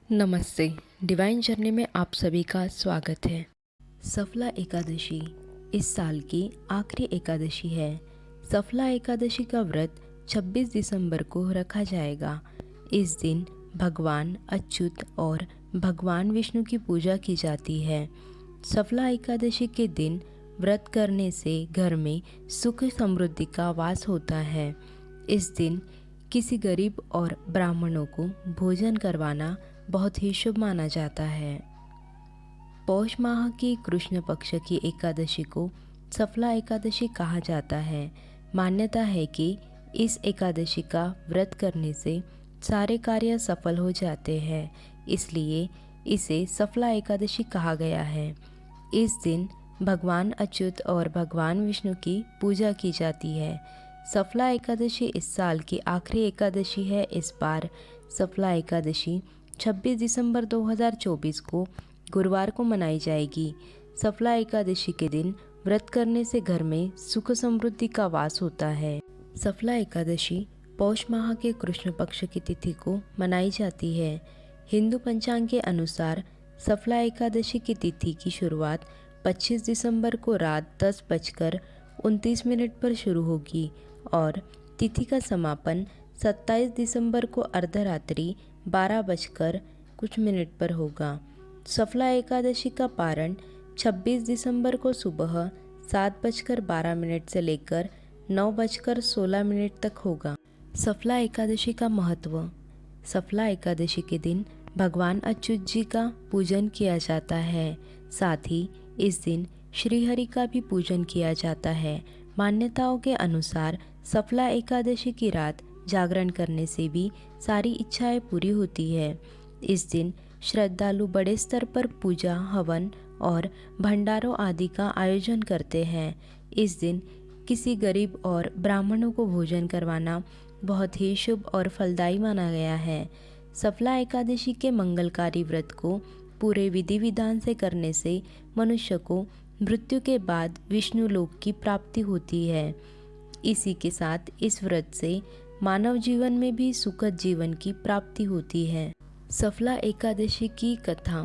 नमस्ते। Divine journey में आप सभी का स्वागत है। सफला एकादशी इस साल की आखिरी एकादशी है। सफला एकादशी का व्रत 26 दिसंबर को रखा जाएगा। इस दिन भगवान अच्युत और भगवान विष्णु की पूजा की जाती है। सफला एकादशी के दिन व्रत करने से घर में सुख समृद्धि का वास होता है। इस दिन किसी गरीब और ब्राह्मणों को भोजन करवाना बहुत ही शुभ माना जाता है। पौष माह की कृष्ण पक्ष की एकादशी को सफला एकादशी कहा जाता है। मान्यता है कि इस एकादशी का व्रत करने से सारे कार्य सफल हो जाते हैं, इसलिए इसे सफला एकादशी कहा गया है। इस दिन भगवान अच्युत और भगवान विष्णु की पूजा की जाती है। सफला एकादशी इस साल की आखिरी एकादशी है। इस बार सफला एकादशी 26 दिसंबर 2024 को गुरुवार को मनाई जाएगी। सफला एकादशी के दिन व्रत करने से घर में सुख समृद्धि का वास होता है। सफला एकादशी पौष माह के कृष्ण पक्ष की तिथि को मनाई जाती है। हिंदू पंचांग के अनुसार सफला एकादशी की तिथि की शुरुआत 25 दिसंबर को रात 10:29 पर शुरू होगी और तिथि का समापन 27 दिसंबर को अर्धरात्रि 12:00 पर होगा। सफला एकादशी का पारण 26 दिसंबर को सुबह 7:12 से लेकर 9:16 तक होगा। सफला एकादशी का महत्व। सफला एकादशी के दिन भगवान अच्युत जी का पूजन किया जाता है। साथ ही इस दिन श्रीहरि का भी पूजन किया जाता है। मान्यताओं के अनुसार सफला एकादशी की रात जागरण करने से भी सारी इच्छाएं पूरी होती है। इस दिन श्रद्धालु बड़े स्तर पर पूजा, हवन और भंडारों आदि का आयोजन करते हैं। इस दिन किसी गरीब और ब्राह्मणों को भोजन करवाना बहुत ही शुभ और फलदायी माना गया है। सफला एकादशी के मंगलकारी व्रत को पूरे विधि विधान से करने से मनुष्य को मृत्यु के बाद विष्णु लोक की प्राप्ति होती है। इसी के साथ इस व्रत से मानव जीवन में भी सुखद जीवन की प्राप्ति होती है। सफला एकादशी की कथा।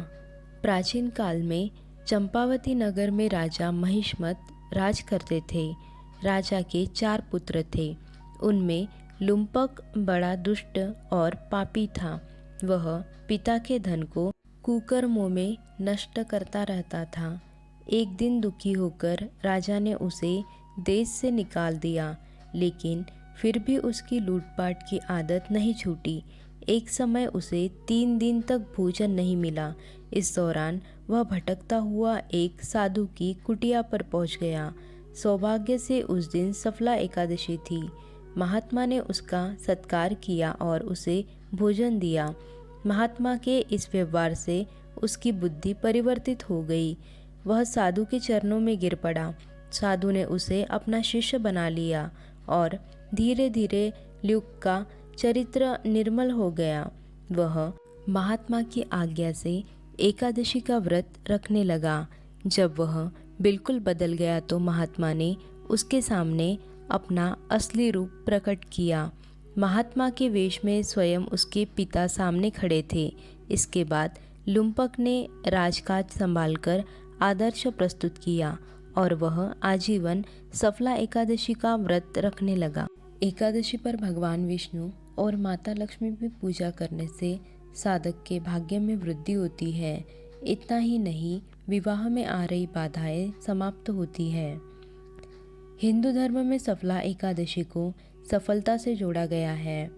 प्राचीन काल में चंपावती नगर में राजा महिष्मत राज करते थे। राजा के 4 पुत्र थे। उनमें लुम्पक बड़ा दुष्ट और पापी था। वह पिता के धन को कुकर्मों में नष्ट करता रहता था। एक दिन दुखी होकर राजा ने उसे देश से निकाल दिया, लेकिन फिर भी उसकी लूटपाट की आदत नहीं छूटी। एक समय उसे 3 दिन तक भोजन नहीं मिला। इस दौरान वह भटकता हुआ एक साधु की कुटिया पर पहुंच गया। सौभाग्य से उस दिन सफला एकादशी थी। महात्मा ने उसका सत्कार किया और उसे भोजन दिया। महात्मा के इस व्यवहार से उसकी बुद्धि परिवर्तित हो गई। वह साधु के चरणों में गिर पड़ा। साधु ने उसे अपना शिष्य बना लिया और धीरे धीरे ल्यूक का चरित्र निर्मल हो गया। वह महात्मा की आज्ञा से एकादशी का व्रत रखने लगा। जब वह बिल्कुल बदल गया तो महात्मा ने उसके सामने अपना असली रूप प्रकट किया। महात्मा के वेश में स्वयं उसके पिता सामने खड़े थे। इसके बाद लुम्पक ने राजकाज संभालकर आदर्श प्रस्तुत किया और वह आजीवन सफला एकादशी का व्रत रखने लगा। एकादशी पर भगवान विष्णु और माता लक्ष्मी की पूजा करने से साधक के भाग्य में वृद्धि होती है। इतना ही नहीं, विवाह में आ रही बाधाएं समाप्त होती है। हिंदू धर्म में सफला एकादशी को सफलता से जोड़ा गया है।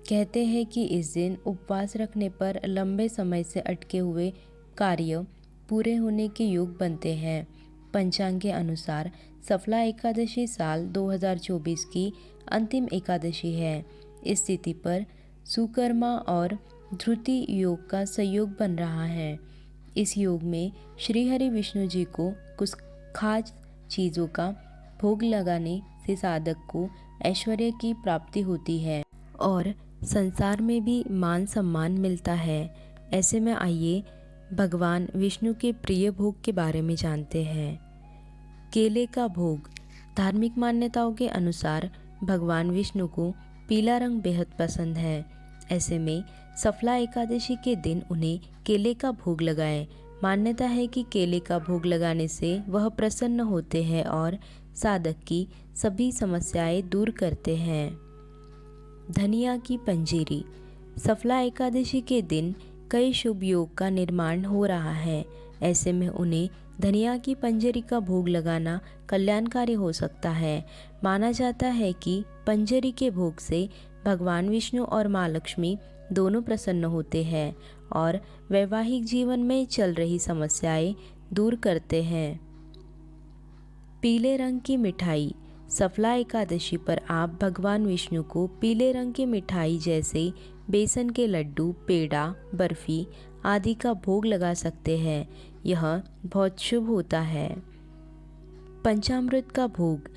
कहते हैं कि इस दिन उपवास रखने पर लंबे समय से अटके हुए कार्य पूरे होने के योग बनते हैं। पंचांग के अनुसार सफला एकादशी साल 2024 की अंतिम एकादशी है। इस तिथि पर सुकर्मा और ध्रुति योग का संयोग बन रहा है। इस योग में श्रीहरि विष्णु जी को कुछ खास चीज़ों का भोग लगाने से साधक को ऐश्वर्य की प्राप्ति होती है और संसार में भी मान सम्मान मिलता है। ऐसे में आइए भगवान विष्णु के प्रिय भोग के बारे में जानते हैं। केले का भोग। धार्मिक मान्यताओं के अनुसार भगवान विष्णु को पीला रंग बेहद पसंद है। ऐसे में सफला एकादशी के दिन उन्हें केले का भोग लगाएं। मान्यता है कि केले का भोग लगाने से वह प्रसन्न होते हैं और साधक की सभी समस्याएं दूर करते हैं। धनिया की पंजीरी। सफला एकादशी के दिन कई शुभ योग का निर्माण हो रहा है। ऐसे में उन्हें धनिया की पंजरी का भोग लगाना कल्याणकारी हो सकता है। माना जाता है कि पंजरी के भोग से भगवान विष्णु और माँ लक्ष्मी दोनों प्रसन्न होते हैं और वैवाहिक जीवन में चल रही समस्याएं दूर करते हैं। पीले रंग की मिठाई। सफला एकादशी पर आप भगवान विष्णु को पीले रंग की मिठाई जैसे बेसन के लड्डू, पेड़ा, बर्फी आदि का भोग लगा सकते हैं। यह बहुत शुभ होता है। पंचामृत का भोग।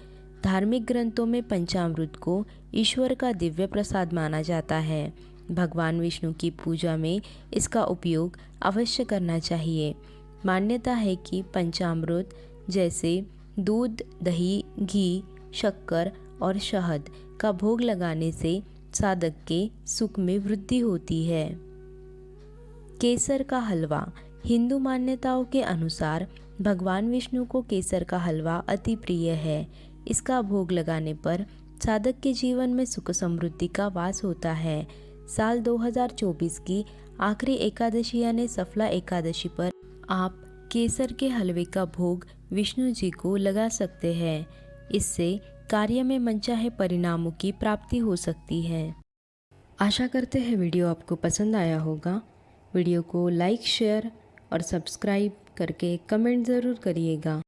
धार्मिक ग्रंथों में पंचामृत को ईश्वर का दिव्य प्रसाद माना जाता है। भगवान विष्णु की पूजा में इसका उपयोग अवश्य करना चाहिए। मान्यता है कि पंचामृत जैसे दूध, दही, घी, शक्कर और शहद का भोग लगाने से साधक के सुख में वृद्धि होती है। केसर का हलवा। हिंदू मान्यताओं के अनुसार भगवान विष्णु को केसर का हलवा अति प्रिय है। इसका भोग लगाने पर साधक के जीवन में सुख समृद्धि का वास होता है। साल 2024 की आखिरी एकादशी यानी सफला एकादशी पर आप केसर के हलवे का भोग विष्णु जी को लगा सकते हैं। इससे कार्य में मनचाहे परिणामों की प्राप्ति हो सकती है। आशा करते हैं वीडियो आपको पसंद आया होगा। वीडियो को लाइक, शेयर और सब्सक्राइब करके कमेंट ज़रूर करिएगा।